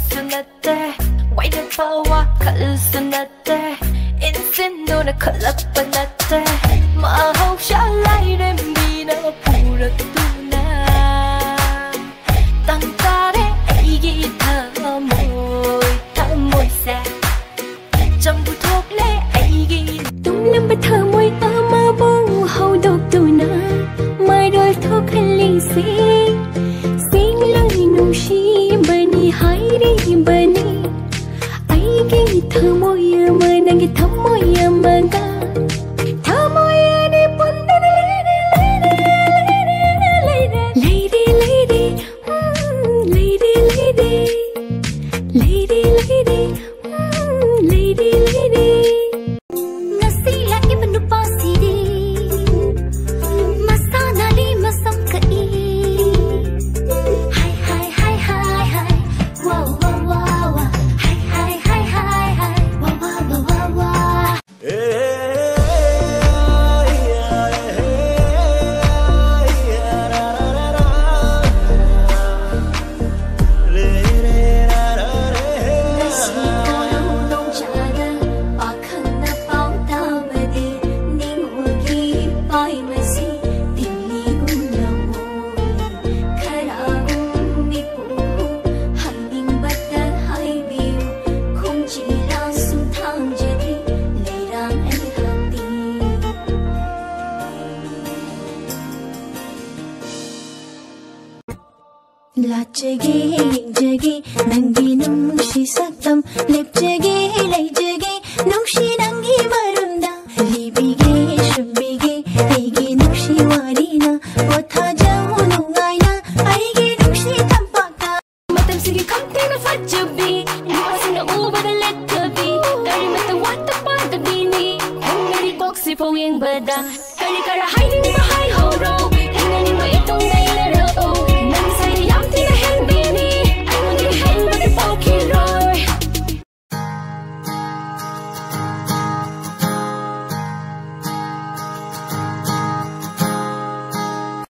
순났대 와이드파와 칼순났대 인생 눈에 칼락반났대 마호샤라이를 미나 부르두나 땅가래 이기 타모이세 전부 thuộc lệ 이기 tung lâm bật thơ môi mà bông hầu độc tù na mai đôi thuốc hành linh xin lời nung shi bani hai đi bani ai cái thơ môi mà nàng cái thơ môi mà ga thơ môi đi bún đi lady ngasi la ibn pasidi masana li masam kai hi wow wow hi wow wow Lachege jege nangi nungshi saktam lepjege lejege nungshi nangi marunda libige shubige aige nungshi warina watha jamu nungaina aige nungshi tampaka matam sige kamte na fajabi lipasin na uba na letabi dari mata wata pada bini hungari boxi po yung bada kari kara hiding behind horo